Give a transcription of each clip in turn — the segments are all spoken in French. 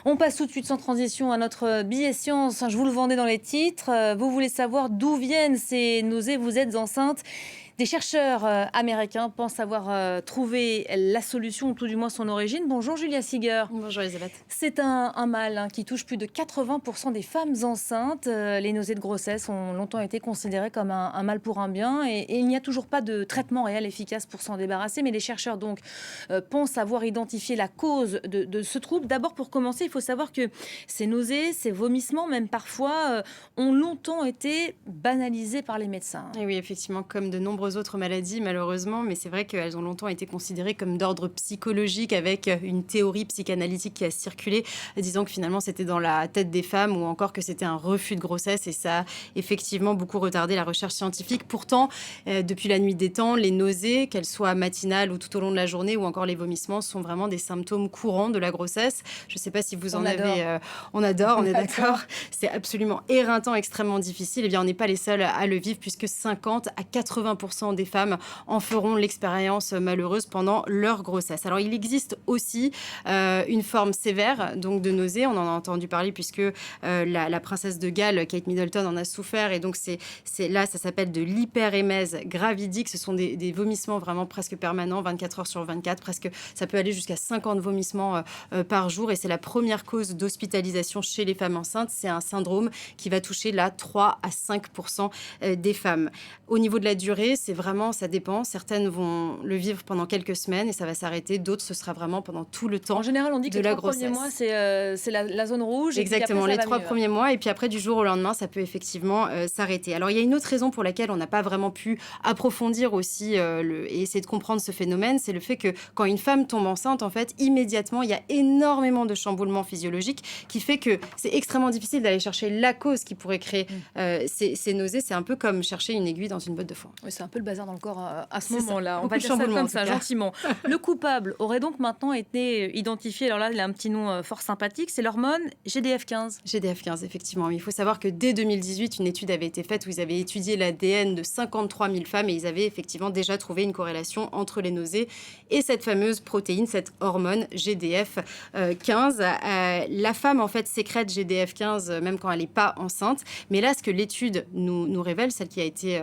On passe tout de suite sans transition à notre billet science. Je vous le vendais dans les titres. Vous voulez savoir d'où viennent ces nausées, vous êtes enceinte. Des chercheurs américains pensent avoir trouvé la solution, ou tout du moins son origine. Bonjour Julia Seeger. Bonjour Elisabeth. C'est un mal qui touche plus de 80% des femmes enceintes. Les nausées de grossesse ont longtemps été considérées comme un mal pour un bien et il n'y a toujours pas de traitement réel efficace pour s'en débarrasser. Mais les chercheurs donc pensent avoir identifié la cause de ce trouble. D'abord, pour commencer, il faut savoir que ces nausées, ces vomissements, même parfois, ont longtemps été banalisés par les médecins. Et oui, effectivement, comme de nombreuses autres maladies, malheureusement, mais c'est vrai qu'elles ont longtemps été considérées comme d'ordre psychologique, avec une théorie psychanalytique qui a circulé, disant que finalement c'était dans la tête des femmes ou encore que c'était un refus de grossesse, et ça a effectivement beaucoup retardé la recherche scientifique. Pourtant, depuis la nuit des temps, les nausées, qu'elles soient matinales ou tout au long de la journée, ou encore les vomissements, sont vraiment des symptômes courants de la grossesse. Je ne sais pas si vous en avez... On adore, on est d'accord. C'est absolument éreintant, extrêmement difficile. Eh bien, on n'est pas les seuls à le vivre, puisque 50 à 80% des femmes en feront l'expérience malheureuse pendant leur grossesse. Alors, il existe aussi une forme sévère donc de nausée. On en a entendu parler puisque la princesse de Galles, Kate Middleton, en a souffert. Et donc, là, ça s'appelle de l'hyperémèse gravidique. Ce sont des vomissements vraiment presque permanents, 24 heures sur 24. Presque, ça peut aller jusqu'à 50 vomissements par jour. Et c'est la première cause d'hospitalisation chez les femmes enceintes. C'est un syndrome qui va toucher là 3 à 5% des femmes. Au niveau de la durée, c'est vraiment, ça dépend. Certaines vont le vivre pendant quelques semaines et ça va s'arrêter. D'autres, ce sera vraiment pendant tout le temps. En général, on dit que de les la 3 premiers mois, c'est la zone rouge. Exactement, les 3 mieux. premiers mois. Et puis après, du jour au lendemain, ça peut effectivement s'arrêter. Alors, il y a une autre raison pour laquelle on n'a pas vraiment pu approfondir aussi et essayer de comprendre ce phénomène. C'est le fait que quand une femme tombe enceinte, en fait, immédiatement, il y a énormément de chamboulements physiologiques qui fait que c'est extrêmement difficile d'aller chercher la cause qui pourrait créer ces nausées. C'est un peu comme chercher une aiguille dans une botte de foin. Oui, c'est un peu le bazar dans le corps à ce C'est moment-là. ça. On Beaucoup va de dire ça chamboulements, comme en tout ça, cas. gentiment. Le coupable aurait donc maintenant été identifié. Alors là, il a un petit nom fort sympathique. C'est l'hormone GDF15. GDF15, effectivement. Il faut savoir que dès 2018, une étude avait été faite où ils avaient étudié l'ADN de 53 000 femmes et ils avaient effectivement déjà trouvé une corrélation entre les nausées et cette fameuse protéine, cette hormone GDF15. La femme, en fait, sécrète GDF15 même quand elle n'est pas enceinte. Mais là, ce que l'étude nous révèle, celle qui a été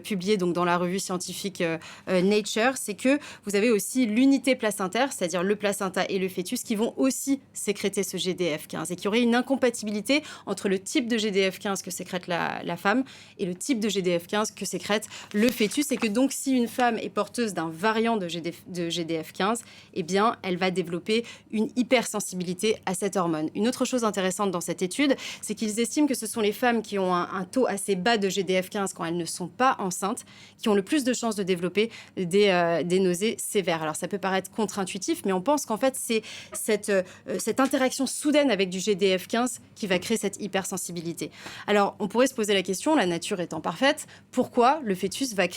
publiée donc, dans la revue scientifique Nature, c'est que vous avez aussi l'unité placentaire, c'est-à-dire le placenta et le fœtus, qui vont aussi sécréter ce GDF15 et qu'il y aurait une incompatibilité entre le type de GDF15 que sécrète la femme et le type de GDF15 que sécrète le fœtus, et que donc si une femme est porteuse d'un variant de GDF15, eh bien elle va développer une hypersensibilité à cette hormone. Une autre chose intéressante dans cette étude, c'est qu'ils estiment que ce sont les femmes qui ont un taux assez bas de GDF15 quand elles ne sont pas enceintes, qui ont le plus de chances de développer des nausées sévères. Alors ça peut paraître contre-intuitif, mais on pense qu'en fait c'est cette interaction soudaine avec du GDF15 qui va créer cette hypersensibilité. Alors on pourrait se poser la question, la nature étant parfaite, pourquoi le fœtus va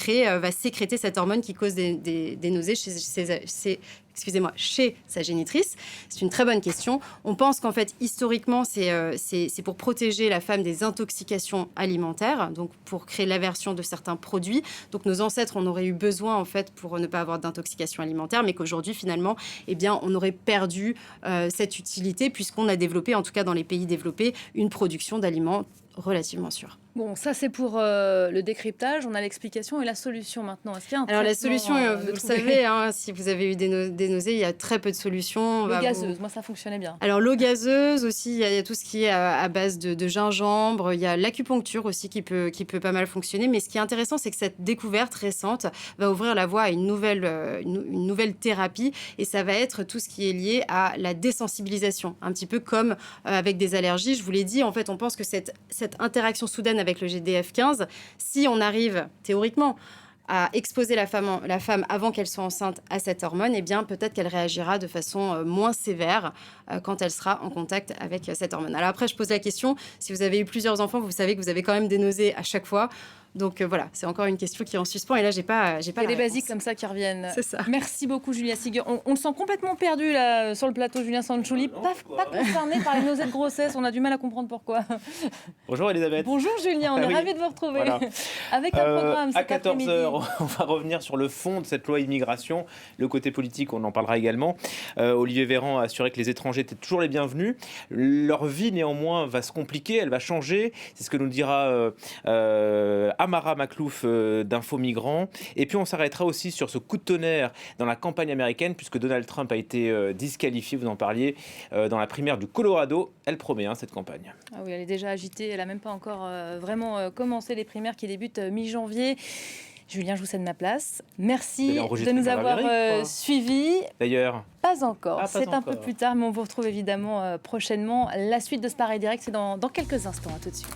sécréter cette hormone qui cause des nausées chez sa génitrice? C'est une très bonne question. On pense qu'en fait, historiquement, c'est pour protéger la femme des intoxications alimentaires, donc pour créer l'aversion de certains produits. Donc nos ancêtres en auraient eu besoin, en fait, pour ne pas avoir d'intoxication alimentaire, mais qu'aujourd'hui, finalement, eh bien, on aurait perdu cette utilité puisqu'on a développé, en tout cas dans les pays développés, une production d'aliments relativement sûrs. Bon, ça c'est pour le décryptage. On a l'explication et la solution maintenant. Est-ce qu'il y a un Alors la traitement, solution, vous le savez, si vous avez eu des nausées, il y a très peu de solutions. L'eau gazeuse, moi ça fonctionnait bien. Alors l'eau gazeuse aussi, il y a tout ce qui est à base de gingembre. Il y a l'acupuncture aussi qui peut pas mal fonctionner. Mais ce qui est intéressant, c'est que cette découverte récente va ouvrir la voie à une nouvelle thérapie. Et ça va être tout ce qui est lié à la désensibilisation. Un petit peu comme avec des allergies. Je vous l'ai dit, en fait, on pense que cette interaction soudaine avec le GDF15, si on arrive théoriquement à exposer la femme avant qu'elle soit enceinte à cette hormone, eh bien peut-être qu'elle réagira de façon moins sévère quand elle sera en contact avec cette hormone. Alors après, je pose la question, si vous avez eu plusieurs enfants, vous savez que vous avez quand même des nausées à chaque fois. Donc voilà, c'est encore une question qui est en suspens et là, j'ai pas Il y a la des réponse. basiques comme ça qui reviennent. C'est ça. Merci beaucoup, Julia Siger. On le sent complètement perdu là sur le plateau, Julien Sanchouli. Pas concerné par les nausées de grossesse. On a du mal à comprendre pourquoi. Bonjour Elisabeth. Bonjour Julien, on est Oui. ravis de vous retrouver. Voilà. Avec un programme À cet après-midi. 14h, on va revenir sur le fond de cette loi immigration. Le côté politique, on en parlera également. Olivier Véran a assuré que les étrangers étaient toujours les bienvenus. Leur vie, néanmoins, va se compliquer, elle va changer. C'est ce que nous dira Amara Maklouf d'Info Migrants. Et puis, on s'arrêtera aussi sur ce coup de tonnerre dans la campagne américaine, puisque Donald Trump a été disqualifié, vous en parliez, dans la primaire du Colorado. Elle promet, cette campagne. Ah oui, elle est déjà agitée. Elle n'a même pas encore vraiment commencé les primaires qui débutent mi-janvier. Julien, je vous cède ma place. Merci de nous avoir suivis. D'ailleurs, pas encore. Pas C'est un encore. peu plus tard, mais on vous retrouve évidemment prochainement. La suite de ce Paris Direct, c'est dans quelques instants. À tout de suite.